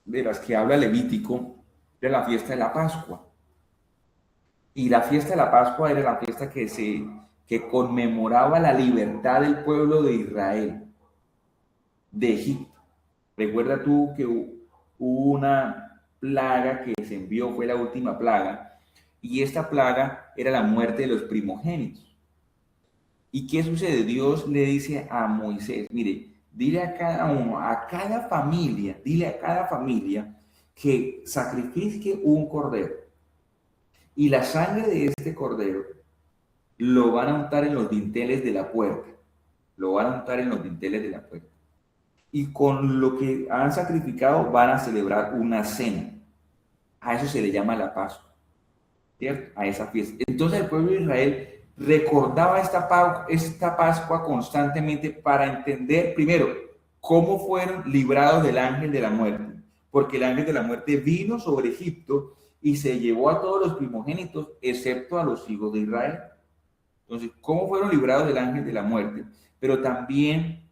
de las que habla Levítico, de la fiesta de la Pascua. Y la fiesta de la Pascua era la fiesta que conmemoraba la libertad del pueblo de Israel, de Egipto. Recuerda tú que hubo una plaga que se envió, fue la última plaga, y esta plaga era la muerte de los primogénitos. ¿Y qué sucede? Dios le dice a Moisés, mire, dile a cada uno, dile a cada familia que sacrifique un cordero. Y la sangre de este cordero lo van a untar en los dinteles de la puerta. Lo van a untar en los dinteles de la puerta. Y con lo que han sacrificado van a celebrar una cena. A eso se le llama la Pascua, ¿cierto? A esa fiesta. Entonces el pueblo de Israel recordaba esta Pascua constantemente para entender, primero, cómo fueron librados del ángel de la muerte. Porque el ángel de la muerte vino sobre Egipto y se llevó a todos los primogénitos, excepto a los hijos de Israel. Entonces, ¿cómo fueron librados del ángel de la muerte? Pero también,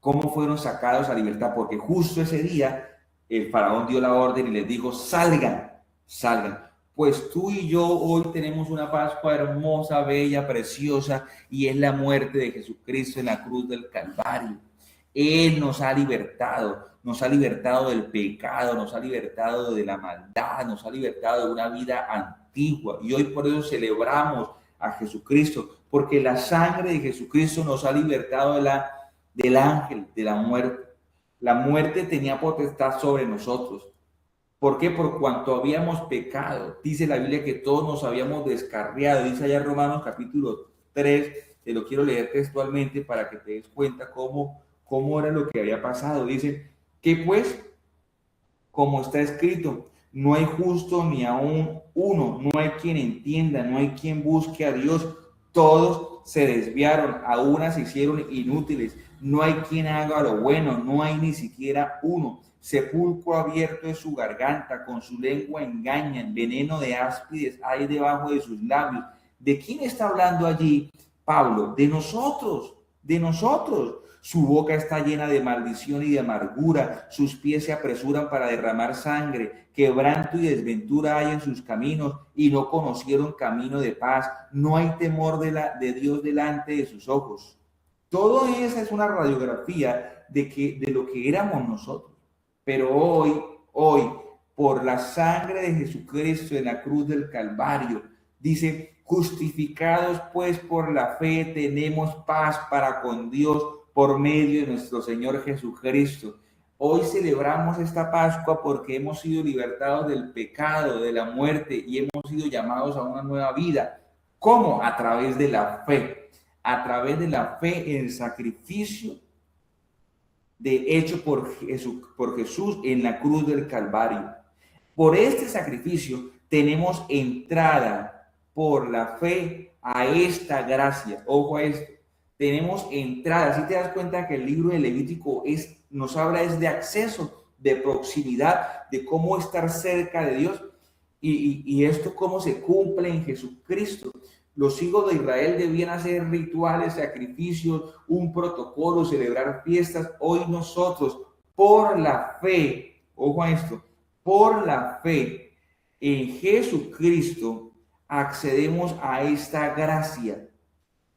¿cómo fueron sacados a libertad? Porque justo ese día, el faraón dio la orden y les dijo, salgan, salgan. Pues tú y yo hoy tenemos una Pascua hermosa, bella, preciosa, y es la muerte de Jesucristo en la cruz del Calvario. Él nos ha libertado del pecado, nos ha libertado de la maldad, nos ha libertado de una vida antigua. Y hoy por eso celebramos a Jesucristo, porque la sangre de Jesucristo nos ha libertado del ángel, de la muerte. La muerte tenía potestad sobre nosotros. ¿Por qué? Por cuanto habíamos pecado. Dice la Biblia que todos nos habíamos descarriado. Dice allá Romanos capítulo 3, te lo quiero leer textualmente para que te des cuenta cómo era lo que había pasado. Dice que pues, como está escrito, no hay justo ni aún uno, no hay quien entienda, no hay quien busque a Dios. Todos se desviaron, a una se hicieron inútiles. No hay quien haga lo bueno, no hay ni siquiera uno. Sepulcro abierto es su garganta, con su lengua engañan, veneno de áspides hay debajo de sus labios. ¿De quién está hablando allí Pablo? De nosotros, de nosotros. Su boca está llena de maldición y de amargura, sus pies se apresuran para derramar sangre, quebranto y desventura hay en sus caminos, y no conocieron camino de paz. No hay temor de Dios delante de sus ojos. Todo eso es una radiografía de lo que éramos nosotros. Pero hoy, por la sangre de Jesucristo en la cruz del Calvario, dice, justificados pues por la fe, tenemos paz para con Dios por medio de nuestro Señor Jesucristo. Hoy celebramos esta Pascua porque hemos sido libertados del pecado, de la muerte, y hemos sido llamados a una nueva vida. ¿Cómo? A través de la fe. A través de la fe en el sacrificio hecho por Jesús en la cruz del Calvario. Por este sacrificio tenemos entrada por la fe a esta gracia. Ojo a esto. Tenemos entrada. Si te das cuenta que el libro de Levítico nos habla es de acceso, de proximidad, de cómo estar cerca de Dios. Y esto cómo se cumple en Jesucristo. Los hijos de Israel debían hacer rituales, sacrificios, un protocolo, celebrar fiestas. Hoy nosotros, por la fe, ojo a esto, por la fe en Jesucristo, accedemos a esta gracia.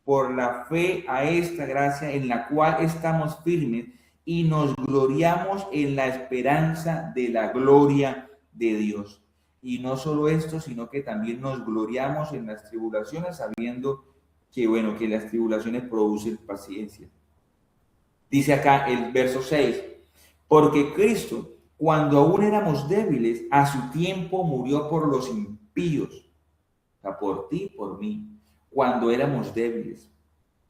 Por la fe a esta gracia en la cual estamos firmes y nos gloriamos en la esperanza de la gloria de Dios. Y no solo esto, sino que también nos gloriamos en las tribulaciones, sabiendo que, bueno, que las tribulaciones producen paciencia. Dice acá el verso 6, porque Cristo, cuando aún éramos débiles, a su tiempo murió por los impíos, o sea, por ti, por mí, cuando éramos débiles.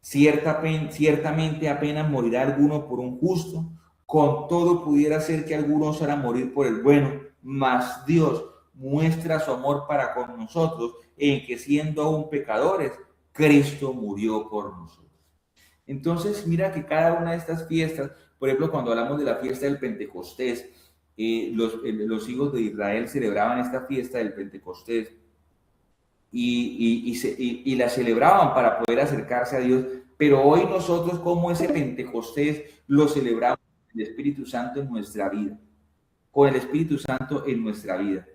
Ciertamente apenas morirá alguno por un justo, con todo pudiera ser que algunos osara morir por el bueno, mas Dios muestra su amor para con nosotros en que siendo aún pecadores, Cristo murió por nosotros. Entonces, mira que cada una de estas fiestas, por ejemplo, cuando hablamos de la fiesta del Pentecostés, los hijos de Israel celebraban esta fiesta del Pentecostés y la celebraban para poder acercarse a Dios, pero hoy nosotros como ese Pentecostés lo celebramos con el Espíritu Santo en nuestra vida, con el Espíritu Santo en nuestra vida,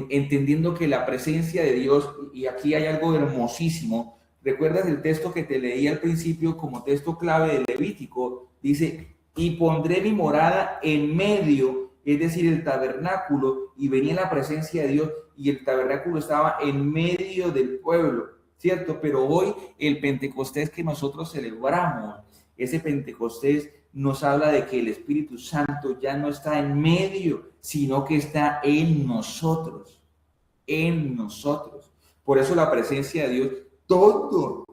entendiendo que la presencia de Dios, y aquí hay algo hermosísimo. ¿Recuerdas el texto que te leí al principio como texto clave del Levítico? Dice, y pondré mi morada en medio, es decir, el tabernáculo, y venía la presencia de Dios, y el tabernáculo estaba en medio del pueblo, ¿cierto? Pero hoy el Pentecostés que nosotros celebramos, ese Pentecostés nos habla de que el Espíritu Santo ya no está en medio, sino que está en nosotros, en nosotros. Por eso la presencia de Dios, todo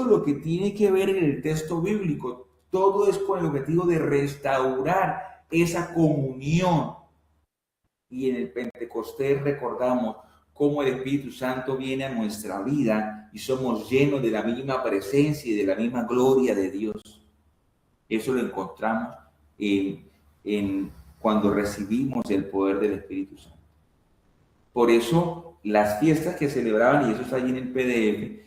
lo que tiene que ver en el texto bíblico, todo es con el objetivo de restaurar esa comunión. Y en el Pentecostés recordamos cómo el Espíritu Santo viene a nuestra vida y somos llenos de la misma presencia y de la misma gloria de Dios. Eso lo encontramos cuando recibimos el poder del Espíritu Santo. Por eso las fiestas que celebraban, y eso está allí en el PDF,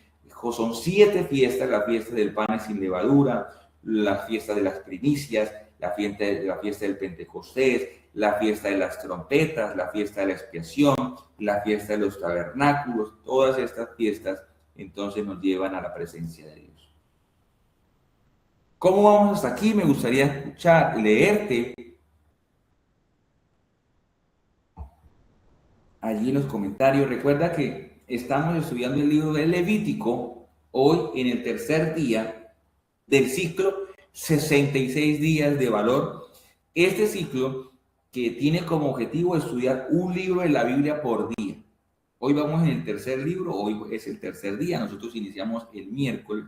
son 7 fiestas: la fiesta del pan sin levadura, la fiesta de las primicias, la fiesta del Pentecostés, la fiesta de las trompetas, la fiesta de la expiación, la fiesta de los tabernáculos. Todas estas fiestas entonces nos llevan a la presencia de Dios. ¿Cómo vamos hasta aquí? Me gustaría leerte allí en los comentarios. Recuerda que estamos estudiando el libro de Levítico, hoy en el tercer día del ciclo 66 días de valor. Este ciclo que tiene como objetivo estudiar un libro de la Biblia por día. Hoy vamos en el tercer libro, hoy es el tercer día, nosotros iniciamos el miércoles,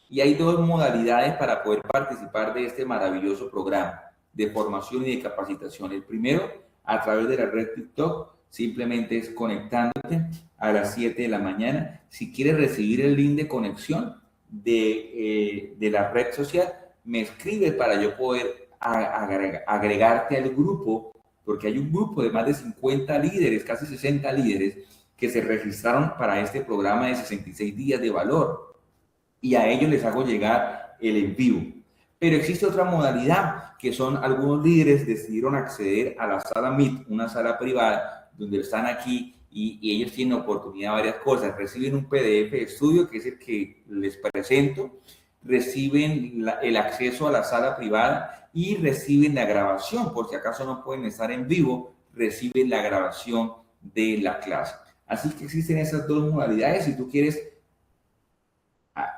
y hay 2 modalidades para poder participar de este maravilloso programa de formación y de capacitación. El primero, a través de la red TikTok, simplemente es conectándote a las 7 de la mañana. Si quieres recibir el link de conexión de la red social, me escribes para yo poder agregarte al grupo, porque hay un grupo de más de 50 líderes, casi 60 líderes, que se registraron para este programa de 66 días de valor, y a ellos les hago llegar el en vivo. Pero existe otra modalidad, que son algunos líderes decidieron acceder a la sala Meet, una sala privada, donde están aquí y ellos tienen oportunidad de varias cosas. Reciben un PDF de estudio, que es el que les presento, reciben el acceso a la sala privada y reciben la grabación. Por si acaso no pueden estar en vivo, reciben la grabación de la clase. Así que existen esas 2 modalidades. Si tú quieres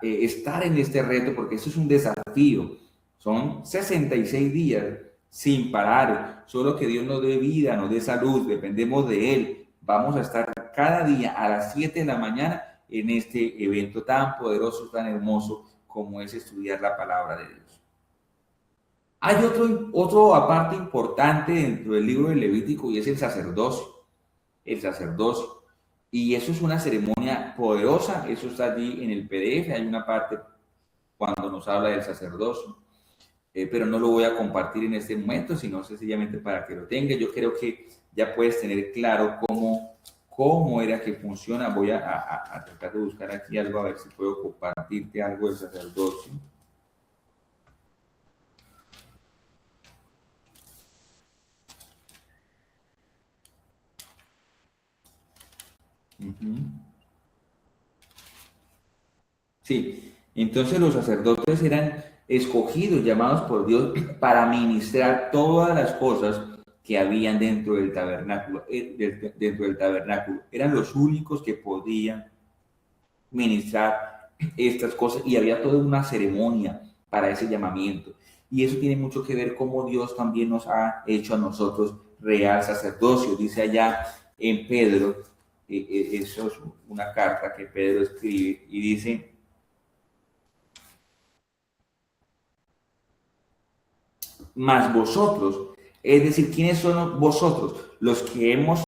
estar en este reto, porque eso es un desafío, son 66 días sin parar, solo que Dios nos dé vida, nos dé salud, dependemos de Él. Vamos a estar cada día a las 7 de la mañana en este evento tan poderoso, tan hermoso como es estudiar la palabra de Dios. Hay otro aparte importante dentro del libro de Levítico, y es el sacerdocio. El sacerdocio. Y eso es una ceremonia poderosa, eso está allí en el PDF, hay una parte cuando nos habla del sacerdocio, pero no lo voy a compartir en este momento, sino sencillamente para que lo tenga. Yo creo que ya puedes tener claro cómo era que funciona. Voy a tratar de buscar aquí algo, a ver si puedo compartirte algo del sacerdocio. Sí, entonces los sacerdotes eran escogidos, llamados por Dios para ministrar todas las cosas que habían dentro del tabernáculo. Dentro del tabernáculo. Eran los únicos que podían ministrar estas cosas, y había toda una ceremonia para ese llamamiento. Y eso tiene mucho que ver cómo Dios también nos ha hecho a nosotros real sacerdocio. Dice allá en Pedro, eso es una carta que Pedro escribe y dice: más vosotros. Es decir, ¿quiénes son vosotros? Los que hemos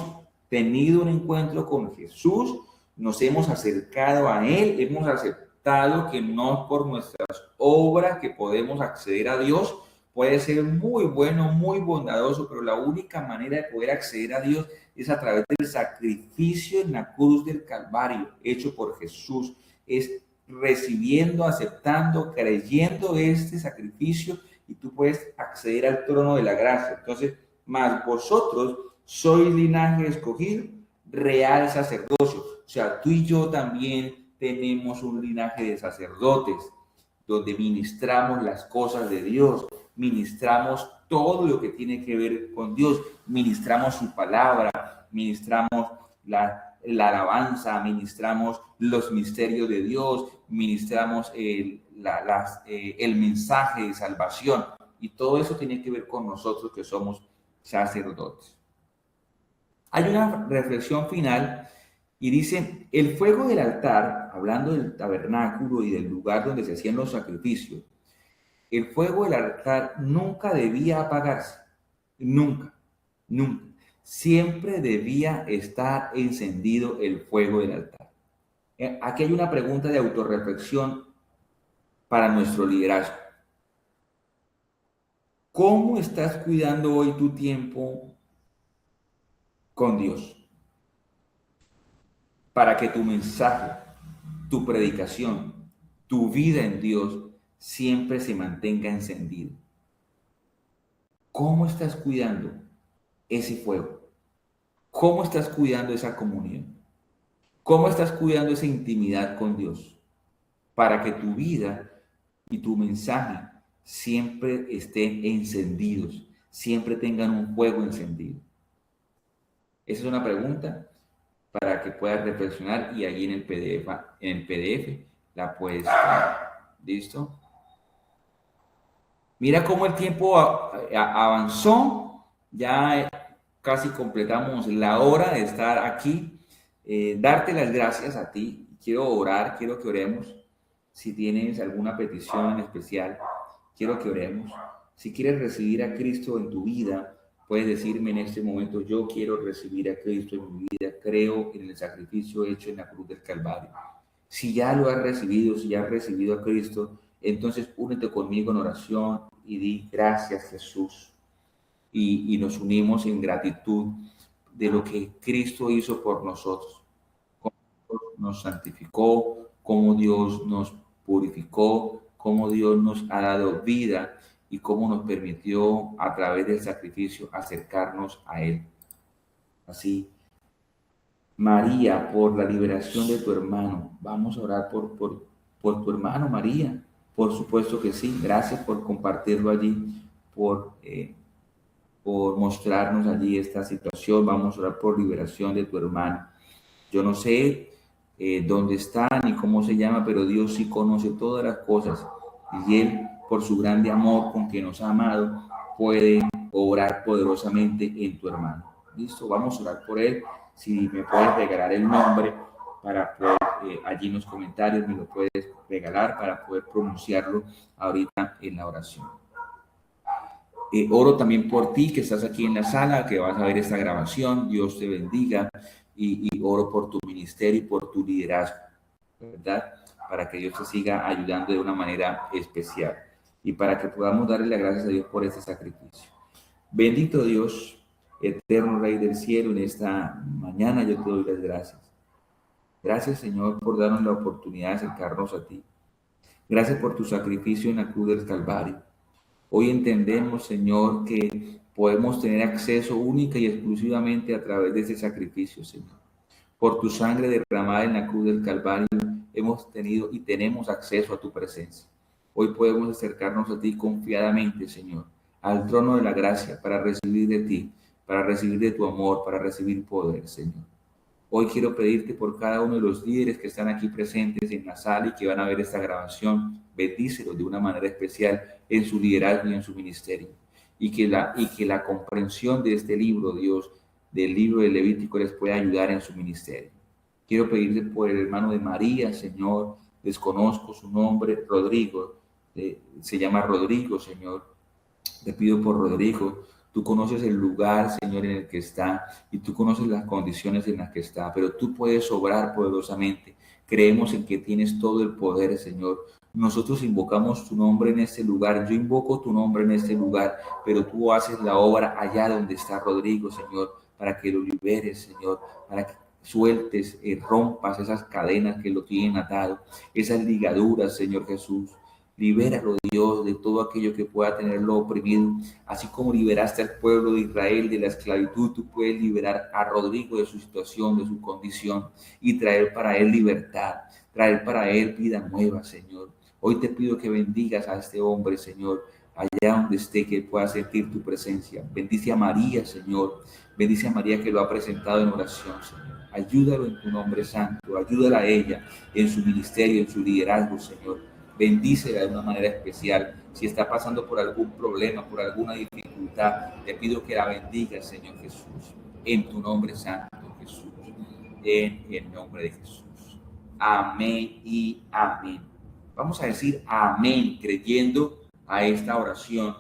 tenido un encuentro con Jesús, nos hemos acercado a Él, hemos aceptado que no por nuestras obras que podemos acceder a Dios. Puede ser muy bueno, muy bondadoso, pero la única manera de poder acceder a Dios es a través del sacrificio en la cruz del Calvario, hecho por Jesús. Es recibiendo, aceptando, creyendo este sacrificio, y tú puedes acceder al trono de la gracia. Entonces, más vosotros sois linaje escogido, real sacerdocio. O sea, tú y yo también tenemos un linaje de sacerdotes, donde ministramos las cosas de Dios, ministramos todo lo que tiene que ver con Dios, ministramos su palabra, ministramos la alabanza, ministramos los misterios de Dios, ministramos el mensaje de salvación, y todo eso tiene que ver con nosotros que somos sacerdotes. Hay una reflexión final y dice: el fuego del altar, hablando del tabernáculo y del lugar donde se hacían los sacrificios, el fuego del altar nunca debía apagarse, nunca, nunca. Siempre debía estar encendido el fuego del altar. Aquí hay una pregunta de autorreflexión para nuestro liderazgo. ¿Cómo estás cuidando hoy tu tiempo con Dios? para que tu mensaje, tu predicación, tu vida en Dios siempre se mantenga encendido. ¿Cómo estás cuidando ese fuego? ¿Cómo estás cuidando esa comunión? ¿Cómo estás cuidando esa intimidad con Dios? Para que tu vida y tu mensaje siempre estén encendidos, siempre tengan un fuego encendido. Esa es una pregunta para que puedas reflexionar y allí en el PDF la puedes poner. ¿Listo? Mira cómo el tiempo avanzó, ya casi completamos la hora de estar aquí. Darte las gracias a ti. Quiero orar, quiero que oremos. Si tienes alguna petición en especial, quiero que oremos. Si quieres recibir a Cristo en tu vida, puedes decirme en este momento: yo quiero recibir a Cristo en mi vida, creo en el sacrificio hecho en la cruz del Calvario. Si ya lo has recibido, si ya has recibido a Cristo, entonces únete conmigo en oración y di: gracias, Jesús. Y nos unimos en gratitud de lo que Cristo hizo por nosotros, cómo Dios nos santificó, cómo Dios nos purificó, cómo Dios nos ha dado vida y cómo nos permitió a través del sacrificio acercarnos a Él. Así, María, por la liberación de tu hermano, vamos a orar por tu hermano, María. Por supuesto que sí. Gracias por compartirlo allí, por mostrarnos allí esta situación. Vamos a orar por liberación de tu hermano. Yo no sé dónde está ni cómo se llama, pero Dios sí conoce todas las cosas. Y Él, por su grande amor con que nos ha amado, puede obrar poderosamente en tu hermano. ¿Listo? Vamos a orar por él. Si me puedes regalar el nombre para poder, allí en los comentarios me lo puedes regalar para poder pronunciarlo ahorita en la oración. Oro también por ti que estás aquí en la sala, que vas a ver esta grabación. Dios te bendiga y oro por tu ministerio y por tu liderazgo, ¿verdad? Para que Dios te siga ayudando de una manera especial y para que podamos darle las gracias a Dios por este sacrificio. Bendito Dios, eterno Rey del cielo, en esta mañana yo te doy las gracias. Gracias, Señor, por darnos la oportunidad de acercarnos a ti. Gracias por tu sacrificio en la cruz del Calvario. Hoy entendemos, Señor, que podemos tener acceso única y exclusivamente a través de ese sacrificio, Señor. Por tu sangre derramada en la cruz del Calvario, hemos tenido y tenemos acceso a tu presencia. Hoy podemos acercarnos a ti confiadamente, Señor, al trono de la gracia para recibir de ti, para recibir de tu amor, para recibir poder, Señor. Hoy quiero pedirte por cada uno de los líderes que están aquí presentes en la sala y que van a ver esta grabación, bendícelos de una manera especial en su liderazgo y en su ministerio. Y que la comprensión de este libro, Dios, del libro de Levítico, les pueda ayudar en su ministerio. Quiero pedirte por el hermano de María, Señor, desconozco su nombre, Rodrigo, se llama Rodrigo, Señor. Te pido por Rodrigo. Tú conoces el lugar, Señor, en el que está y tú conoces las condiciones en las que está, pero tú puedes obrar poderosamente. Creemos en que tienes todo el poder, Señor. Nosotros invocamos tu nombre en este lugar. Yo invoco tu nombre en este lugar, pero tú haces la obra allá donde está Rodrigo, Señor, para que lo liberes, Señor, para que sueltes, rompas esas cadenas que lo tienen atado, esas ligaduras, Señor Jesús. Libéralo, Dios, de todo aquello que pueda tenerlo oprimido. Así como liberaste al pueblo de Israel de la esclavitud, tú puedes liberar a Rodrigo de su situación, de su condición, y traer para él libertad, traer para él vida nueva, Señor. Hoy te pido que bendigas a este hombre, Señor, allá donde esté, que pueda sentir tu presencia. Bendice a María, Señor. Bendice a María que lo ha presentado en oración, Señor. Ayúdalo en tu nombre santo. Ayúdala a ella en su ministerio, en su liderazgo, Señor. Bendícela de una manera especial. Si está pasando por algún problema, por alguna dificultad, te pido que la bendiga, Señor Jesús. En tu nombre santo, Jesús. En el nombre de Jesús. Amén y amén. Vamos a decir amén, creyendo a esta oración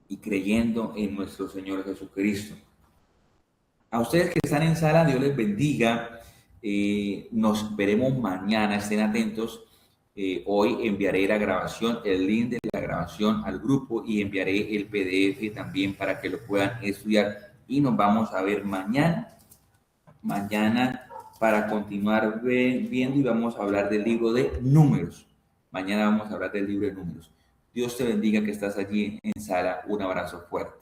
y creyendo en nuestro Señor Jesucristo. A ustedes que están en sala, Dios les bendiga. Nos veremos mañana, estén atentos. Hoy enviaré la grabación, el link de la grabación al grupo y enviaré el PDF también para que lo puedan estudiar. Y nos vamos a ver mañana mañana para continuar viendo y vamos a hablar del libro de números. Mañana vamos a hablar del libro de números. Dios te bendiga que estás allí en sala. Un abrazo fuerte.